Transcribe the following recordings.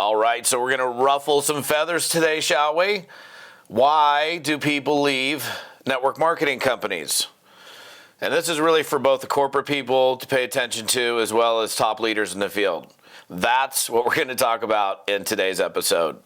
All right, so we're going to ruffle some feathers today, shall we? Why do people leave network marketing companies? And this is really for both the corporate people to pay attention to as well as top leaders in the field. That's what we're going to talk about in today's episode.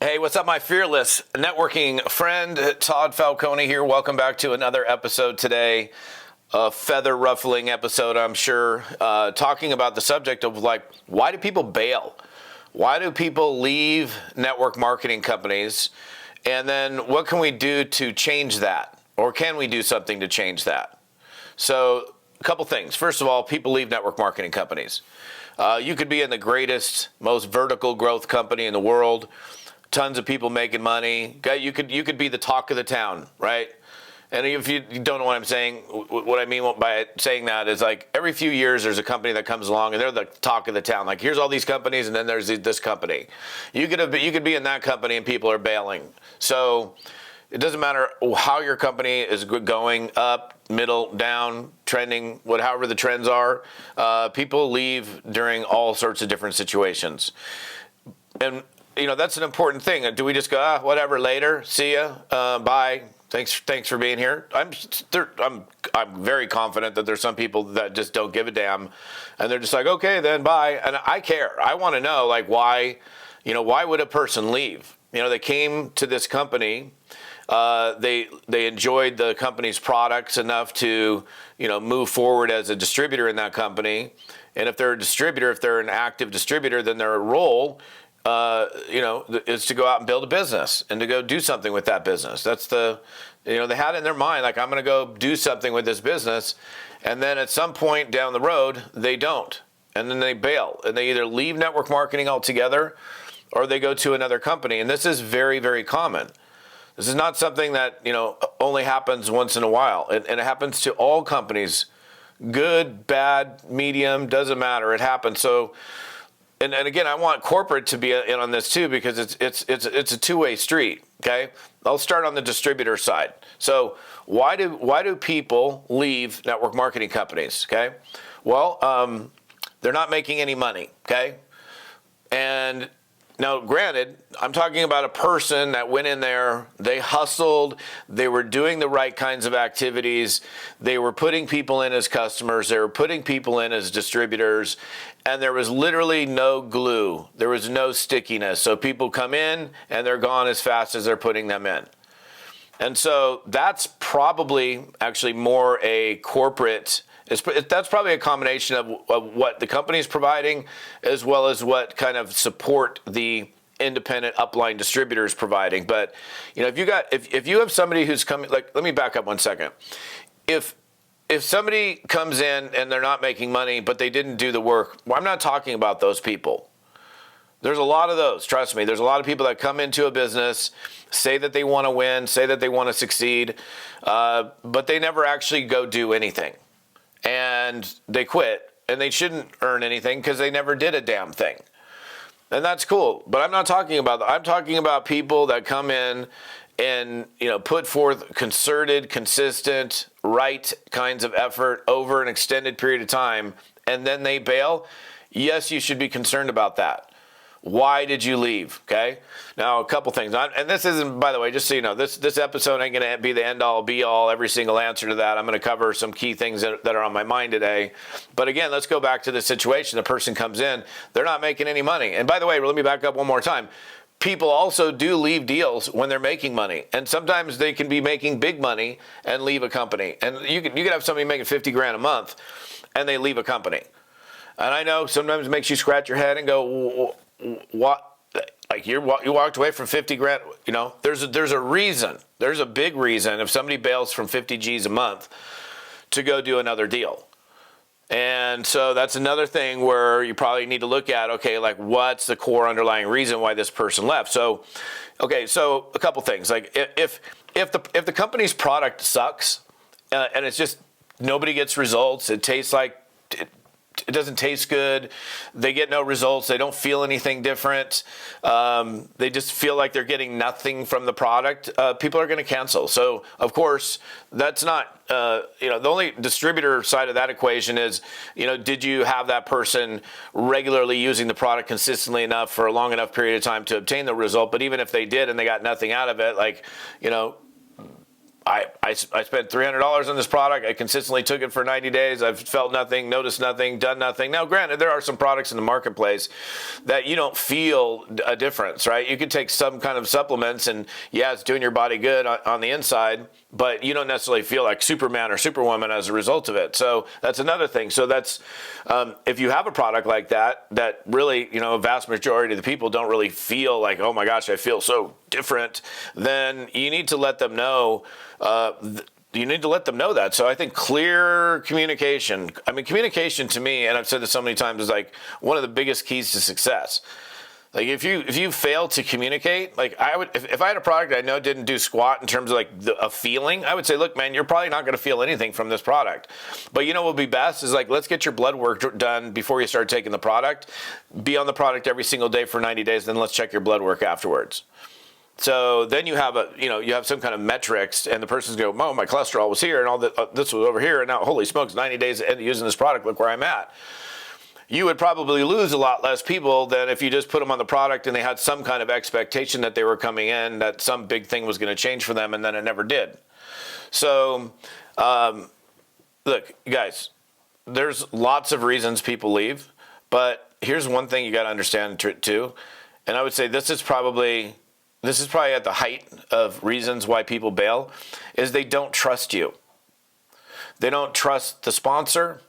Hey, what's up, my fearless networking friend? Todd Falcone here. Welcome back to another episode today. A feather ruffling episode, I'm sure, talking about the subject of why do people bail? Why do people leave network marketing companies? And then what can we do to change that? Or can we do something to change that? So a couple things. First of all, people leave network marketing companies. You could be in the greatest, most vertical growth company in the world. Tons of people making money. You could be the talk of the town, right? And if you don't know what I'm saying, what I mean by saying that is every few years there's a company that comes along and they're the talk of the town. Here's all these companies and then there's this company. You could be in that company and people are bailing. So it doesn't matter how your company is going, up, middle, down, trending, however the trends are. People leave during all sorts of different situations. And that's an important thing. Do we just go, whatever, later, see ya, bye, thanks for being here? I'm very confident that there's some people that just don't give a damn, and they're just okay, then bye. And I care. I want to know why would a person leave? They came to this company, they enjoyed the company's products enough to move forward as a distributor in that company, and if they're a distributor, if they're an active distributor, then their role is to go out and build a business and to go do something with that business. That's they had it in their mind, I'm going to go do something with this business. And then at some point down the road, they don't. And then they bail and they either leave network marketing altogether or they go to another company. And this is very, very common. This is not something that, only happens once in a while. And it happens to all companies, good, bad, medium, doesn't matter. It happens. So, And again, I want corporate to be in on this too, because it's a two-way street. Okay, I'll start on the distributor side. So why do people leave network marketing companies? Okay, well, they're not making any money. Okay, and now, granted, I'm talking about a person that went in there, they hustled, they were doing the right kinds of activities, they were putting people in as customers, they were putting people in as distributors, and there was literally no glue. There was no stickiness. So people come in and they're gone as fast as they're putting them in. And so that's probably actually more a corporate. That's probably a combination of what the company is providing as well as what kind of support the independent upline distributor is providing. But if you have somebody who's coming, let me back up 1 second. If somebody comes in and they're not making money but they didn't do the work, well, I'm not talking about those people. There's a lot of those, trust me. There's a lot of people that come into a business, say that they want to win, say that they want to succeed, but they never actually go do anything. And they quit, and they shouldn't earn anything because they never did a damn thing. And that's cool, but I'm not talking about that. I'm talking about people that come in and put forth concerted, consistent, right kinds of effort over an extended period of time, and then they bail. Yes, you should be concerned about that. Why did you leave? Okay. Now, a couple things. And this isn't, by the way, just so you know, this episode ain't going to be the end all be all, every single answer to that. I'm going to cover some key things that are on my mind today. But again, let's go back to the situation. The person comes in, they're not making any money. And by the way, let me back up one more time. People also do leave deals when they're making money. And sometimes they can be making big money and leave a company. And you could have somebody making 50 grand a month and they leave a company. And I know sometimes it makes you scratch your head and go, what? You walked away from 50 grand. There's a reason. There's a big reason if somebody bails from 50 G's a month to go do another deal. And so that's another thing where you probably need to look at, what's the core underlying reason why this person left? So, so a couple things. If the company's product sucks and it's just nobody gets results, it tastes like doesn't taste good. They get no results. They don't feel anything different. They just feel like they're getting nothing from the product. People are going to cancel. So, of course, that's not, the only distributor side of that equation is, did you have that person regularly using the product consistently enough for a long enough period of time to obtain the result? But even if they did and they got nothing out of it, I spent $300 on this product. I consistently took it for 90 days. I've felt nothing, noticed nothing, done nothing. Now, granted, there are some products in the marketplace that you don't feel a difference, right? You could take some kind of supplements and, it's doing your body good on the inside, but you don't necessarily feel like Superman or Superwoman as a result of it. So that's another thing. So that's, if you have a product like that really, a vast majority of the people don't really feel like, oh my gosh, I feel so different, then you need to let them know. You need to let them know that. So I think clear communication. I mean, communication to me, and I've said this so many times, is like one of the biggest keys to success. Like if you fail to communicate, like I would, if I had a product I know didn't do squat in terms of like a feeling, I would say, look, man, you're probably not going to feel anything from this product. But what would be best is like, let's get your blood work done before you start taking the product. Be on the product every single day for 90 days, then let's check your blood work afterwards. So then you have you have some kind of metrics, and the person's go, oh, my cholesterol was here, and all this was over here, and now holy smokes, 90 days using this product, look where I'm at. You would probably lose a lot less people than if you just put them on the product and they had some kind of expectation that they were coming in, that some big thing was going to change for them, and then it never did. So, look, guys, there's lots of reasons people leave, but here's one thing you got to understand too, and I would say this is probably at the height of reasons why people bail, is they don't trust you. They don't trust the sponsor.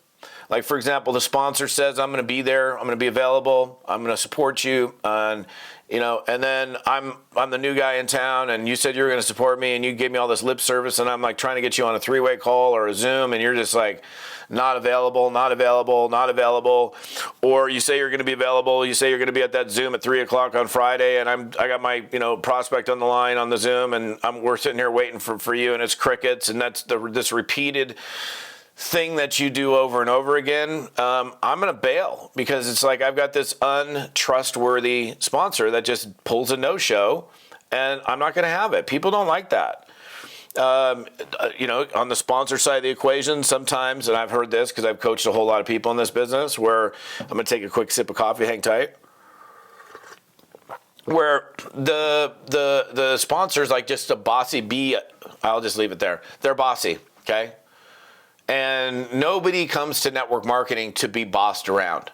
Like, for example, the sponsor says, I'm going to be there, I'm going to be available, I'm going to support you, and then I'm the new guy in town, and you said you were going to support me, and you gave me all this lip service, and I'm like trying to get you on a 3-way call or a Zoom, and you're just like, not available, not available, not available. Or you say you're going to be available, you say you're going to be at that Zoom at 3 o'clock on Friday, and I got my prospect on the line on the Zoom, and we're sitting here waiting for you, and it's crickets, and that's this repeated thing that you do over and over again. I'm going to bail, because it's like I've got this untrustworthy sponsor that just pulls a no-show, and I'm not going to have it. People don't like that. On the sponsor side of the equation, sometimes, and I've heard this because I've coached a whole lot of people in this business, where I'm going to take a quick sip of coffee, hang tight, where the sponsor's like just a bossy bee. I'll just leave it there. They're bossy, okay? And nobody comes to network marketing to be bossed around.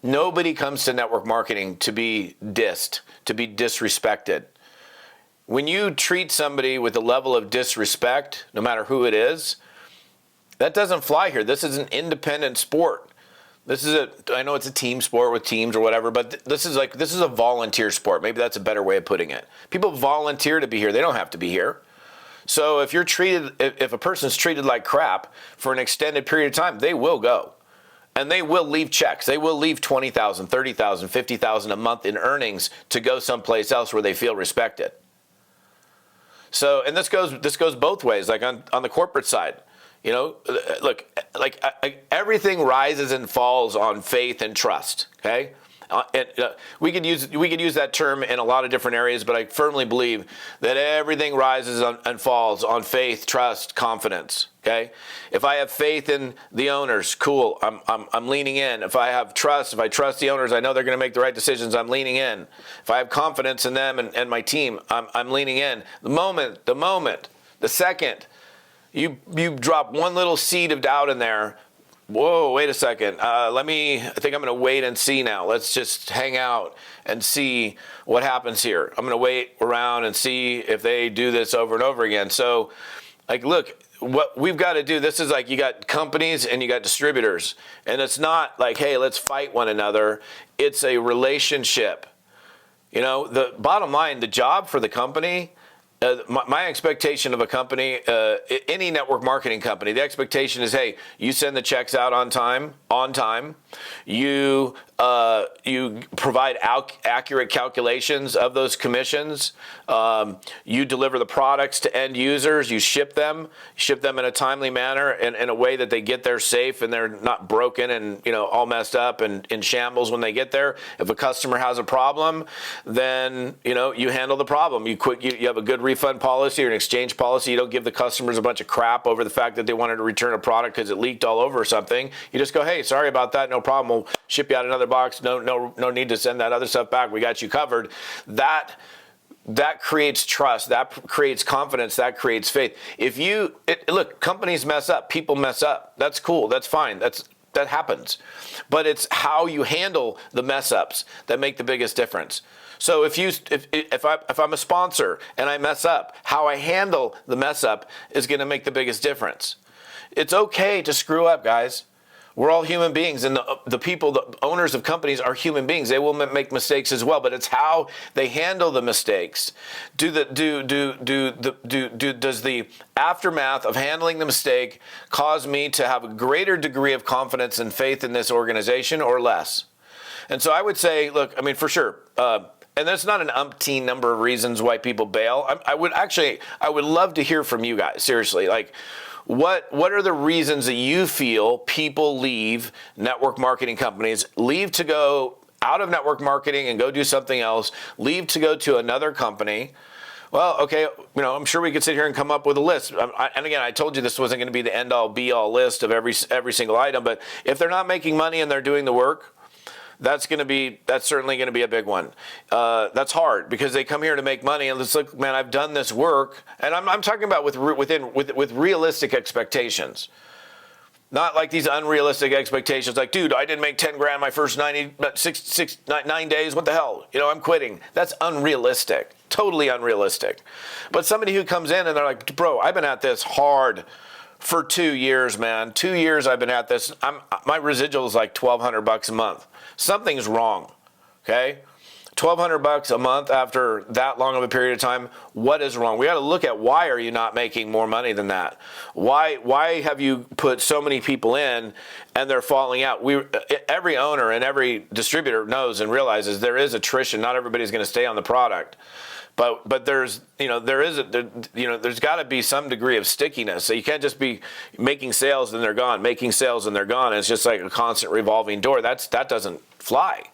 Nobody comes to network marketing to be dissed, to be disrespected. When you treat somebody with a level of disrespect, no matter who it is, that doesn't fly here. This is an independent sport. I know it's a team sport with teams or whatever, but this is a volunteer sport. Maybe that's a better way of putting it. People volunteer to be here. They don't have to be here. So if a person's treated like crap for an extended period of time, they will go. And they will leave checks. They will leave $20,000, $30,000, $50,000 a month in earnings to go someplace else where they feel respected. So, and this goes both ways, like on the corporate side. Look, everything rises and falls on faith and trust, okay? We could use that term in a lot of different areas, but I firmly believe that everything rises and falls on faith, trust, confidence. Okay, if I have faith in the owners, cool, I'm leaning in. If I trust the owners, I know they're going to make the right decisions, I'm leaning in. If I have confidence in them and my team, I'm leaning in. The second you drop one little seed of doubt in there, whoa, wait a second. I think I'm going to wait and see now. Let's just hang out and see what happens here. I'm going to wait around and see if they do this over and over again. So, look, what we've got to do, this is like you got companies and you got distributors. And it's not like, hey, let's fight one another. It's a relationship. The bottom line, the job for the company, my expectation of a company, any network marketing company, the expectation is, hey, you send the checks out on time. You You provide accurate calculations of those commissions. You deliver the products to end users. You ship them in a timely manner and in a way that they get there safe and they're not broken and all messed up and in shambles when they get there. If a customer has a problem, then you handle the problem. You have a good refund policy or an exchange policy. You don't give the customers a bunch of crap over the fact that they wanted to return a product because it leaked all over or something. You just go, hey, sorry about that, no problem. We'll ship you out another box. No need to send that other stuff back. We got you covered. That creates trust. That creates confidence. That creates faith. Look, companies mess up. People mess up. That's cool. That's fine. That happens. But it's how you handle the mess ups that make the biggest difference. So if I'm a sponsor and I mess up, how I handle the mess up is going to make the biggest difference. It's okay to screw up, guys. We're all human beings, and the people, the owners of companies are human beings. They will make mistakes as well, but it's how they handle the mistakes. Does the aftermath of handling the mistake cause me to have a greater degree of confidence and faith in this organization or less? And so I would say, look, I mean, for sure, and that's not an umpteen number of reasons why people bail. I would love to hear from you guys, seriously, like, What are the reasons that you feel people leave network marketing companies, leave to go out of network marketing and go do something else, leave to go to another company? Well, okay, I'm sure we could sit here and come up with a list. And again, I told you this wasn't going to be the end-all, be-all list of every single item. But if they're not making money and they're doing the work, that's certainly going to be a big one. That's hard because they come here to make money and it's like, man, I've done this work, and I'm talking about with realistic expectations, not like these unrealistic expectations. Like, dude, I didn't make 10 grand my first 9 days. What the hell? I'm quitting. That's unrealistic. Totally unrealistic. But somebody who comes in and they're like, bro, I've been at this hard for 2 years, man. 2 years I've been at this. My residual is like $1,200 a month. Something's wrong, okay? $1,200 a month after that long of a period of time. What is wrong? We got to look at why are you not making more money than that? Why have you put so many people in and they're falling out? Every owner and every distributor knows and realizes there is attrition. Not everybody's going to stay on the product. But there's got to be some degree of stickiness. So you can't just be making sales and they're gone, making sales and they're gone. It's just like a constant revolving door. That doesn't fly.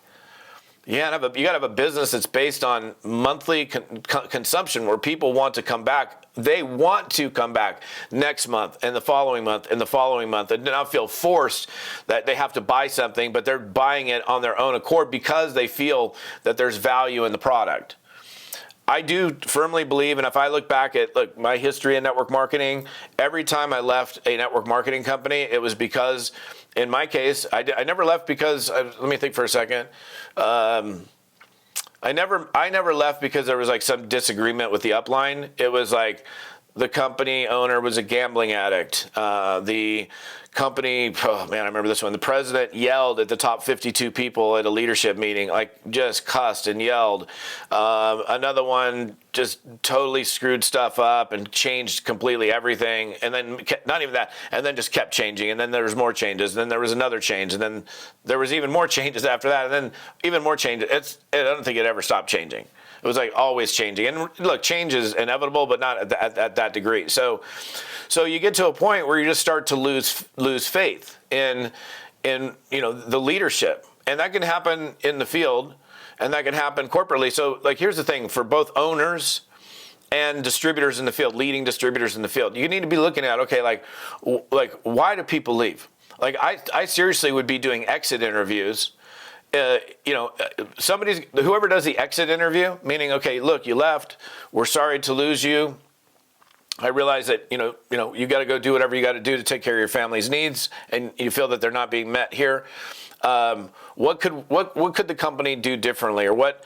You got to have a business that's based on monthly consumption where people want to come back. They want to come back next month and the following month and the following month and not feel forced that they have to buy something, but they're buying it on their own accord because they feel that there's value in the product. I do firmly believe, and if I look back at my history in network marketing, every time I left a network marketing company, it was because, in my case, I never left because, let me think for a second. I never left because there was like some disagreement with the upline. It was like the company owner was a gambling addict. The company, oh man, I remember this one. The president yelled at the top 52 people at a leadership meeting, like just cussed and yelled. Another one just totally screwed stuff up and changed completely everything. And then not even that, and then just kept changing. And then there was more changes. And then there was another change. And then there was even more changes after that. And then even more changes. I don't think it ever stopped changing. It was like always changing. And look, change is inevitable, but not at that degree. So you get to a point where you just start to lose faith in the leadership. And that can happen in the field and that can happen corporately. So like, here's the thing for both owners and distributors in the field, leading distributors in the field, you need to be looking at, okay, like why do people leave? Like I seriously would be doing exit interviews. Whoever does the exit interview, meaning, okay, look, you left, we're sorry to lose you. I realize that, you got to go do whatever you got to do to take care of your family's needs, and you feel that they're not being met here. What could the company do differently, or what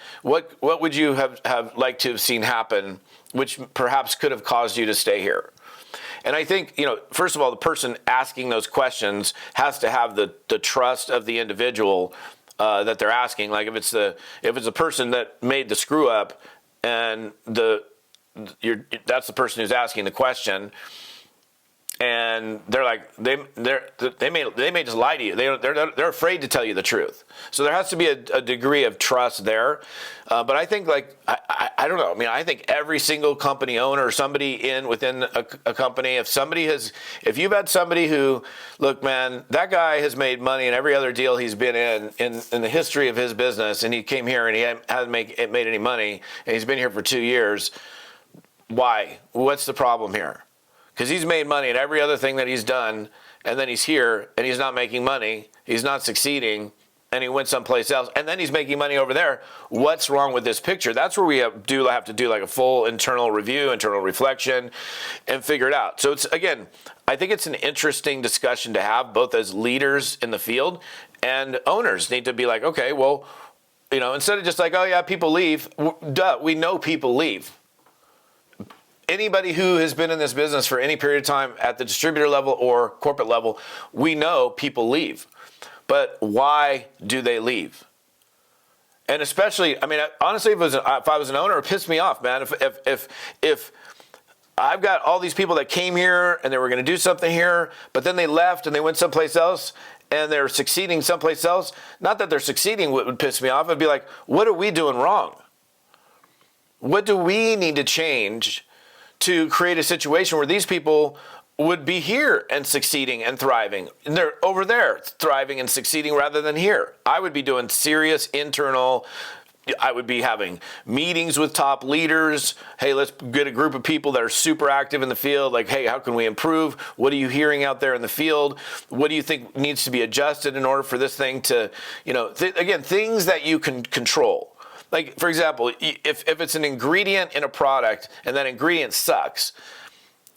would you have liked to have seen happen, which perhaps could have caused you to stay here? And I think, first of all, the person asking those questions has to have the trust of the individual that they're asking. Like if it's a person that made the screw up, and that's the person who's asking the question, And they're like they may just lie to you. They're afraid to tell you the truth. So there has to be a degree of trust there. But I think I don't know. I mean, I think every single company owner or somebody within a company, if you've had somebody who, look, man, that guy has made money in every other deal he's been in the history of his business, and he came here and he hasn't made any money, and he's been here for 2 years. Why? What's the problem here? Because he's made money in every other thing that he's done, and then he's here, and he's not making money, he's not succeeding, and he went someplace else, and then he's making money over there. What's wrong with this picture? That's where we have to do like a full internal review, internal reflection, and figure it out. So I think it's an interesting discussion to have, both as leaders in the field and owners need to be like, okay, well, instead of just like, oh yeah, people leave, we know people leave. Anybody who has been in this business for any period of time at the distributor level or corporate level, we know people leave. But why do they leave? And especially, I mean, honestly, if I was an owner, it pissed me off, man. If I've got all these people that came here and they were going to do something here, but then they left and they went someplace else and they're succeeding someplace else, not that they're succeeding would piss me off. It'd be like, what are we doing wrong? What do we need to change to create a situation where these people would be here and succeeding and thriving? And they're over there thriving and succeeding rather than here. I would be doing serious I would be having meetings with top leaders. Hey, let's get a group of people that are super active in the field. Like, hey, how can we improve? What are you hearing out there in the field? What do you think needs to be adjusted in order for this thing to, things that you can control. Like, for example, if it's an ingredient in a product and that ingredient sucks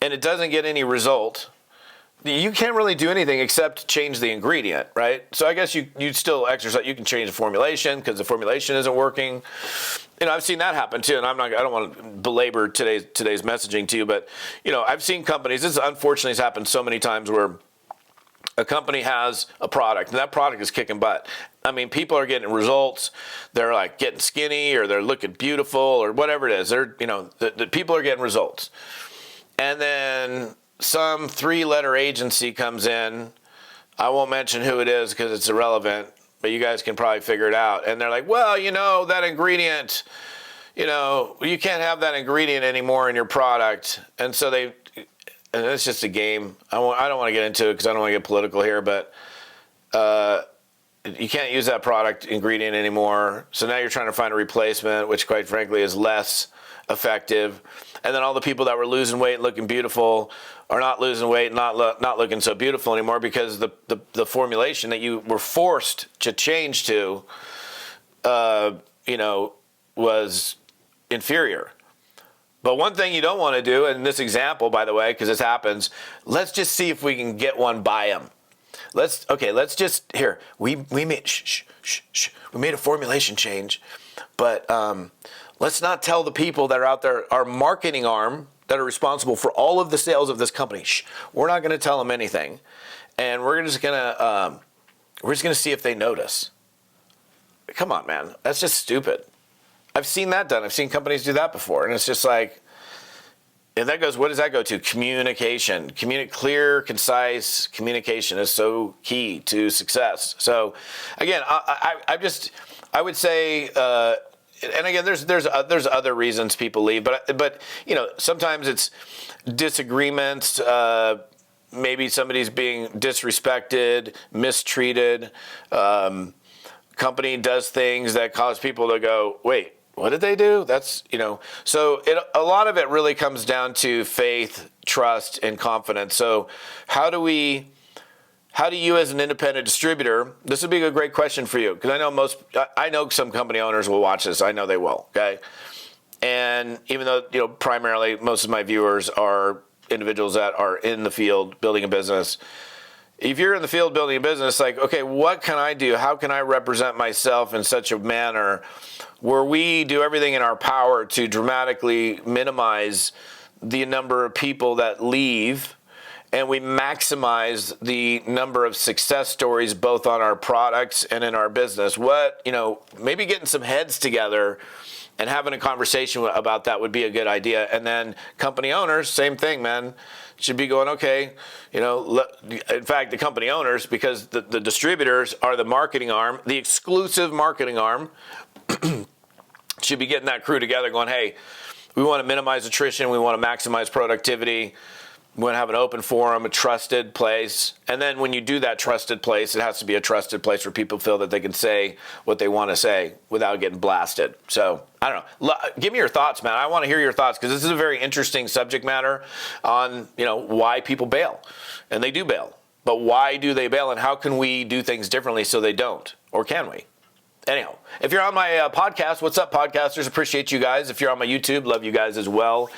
and it doesn't get any result, you can't really do anything except change the ingredient, right? So I guess you still exercise. You can change the formulation because the formulation isn't working. I've seen that happen too, and I don't want to belabor today's messaging to you, but I've seen companies. This unfortunately has happened so many times where a company has a product, and that product is kicking butt. I mean, people are getting results. They're like getting skinny, or they're looking beautiful, or whatever it is. The people are getting results. And then some 3-letter agency comes in. I won't mention who it is because it's irrelevant, but you guys can probably figure it out. And they're like, well, that ingredient, you can't have that ingredient anymore in your product. And so and it's just a game. I don't want to get into it because I don't want to get political here, but you can't use that product ingredient anymore. So now you're trying to find a replacement, which quite frankly is less effective. And then all the people that were losing weight and looking beautiful are not losing weight, not looking so beautiful anymore because the formulation that you were forced to change to, was inferior. But one thing you don't want to do, and this example, by the way, because this happens, let's just see if we can get one by them. We made a formulation change, but let's not tell the people that are out there, our marketing arm, that are responsible for all of the sales of this company. We're not going to tell them anything, and we're just going to see if they notice. Come on, man, that's just stupid. I've seen that done. I've seen companies do that before, and it's just like, and what does that go to? Communication. Clear, concise communication is so key to success. So, again, I would say, and again, there's other reasons people leave, but sometimes it's disagreements. Maybe somebody's being disrespected, mistreated. Company does things that cause people to go, wait, what did they do? That's, so a lot of it really comes down to faith, trust, and confidence. So how do you as an independent distributor, this would be a great question for you, because I know some company owners will watch this. I know they will, okay? And even though, primarily most of my viewers are individuals that are in the field building a business, if you're in the field building a business, like, okay, what can I do? How can I represent myself in such a manner where we do everything in our power to dramatically minimize the number of people that leave, and we maximize the number of success stories both on our products and in our business? Maybe getting some heads together and having a conversation about that would be a good idea. And then company owners, same thing, man. should be going, okay, in fact, the company owners, because the distributors are the marketing arm, the exclusive marketing arm, should be getting that crew together going, hey, we want to minimize attrition. We want to maximize productivity. We want to have an open forum, a trusted place. And then when you do that trusted place, it has to be a trusted place where people feel that they can say what they want to say without getting blasted. So I don't know. Give me your thoughts, man. I want to hear your thoughts, because this is a very interesting subject matter on, why people bail. And they do bail. But why do they bail, and how can we do things differently so they don't? Or can we? Anyhow, if you're on my podcast, what's up, podcasters? Appreciate you guys. If you're on my YouTube, love you guys as well.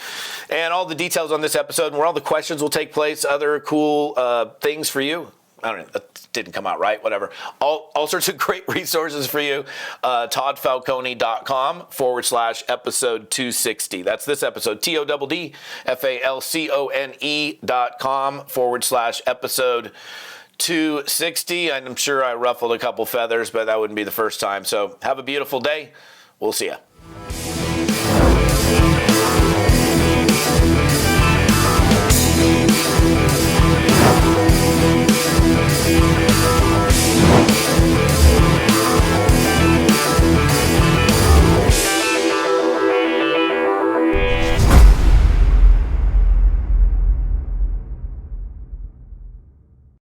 And all the details on this episode and where all the questions will take place, other cool things for you. I don't know, that didn't come out right, whatever. All sorts of great resources for you. ToddFalcone.com/episode 260. That's this episode, ToddFalcone.com/episode 260. I'm sure I ruffled a couple feathers, but that wouldn't be the first time. So have a beautiful day. We'll see ya.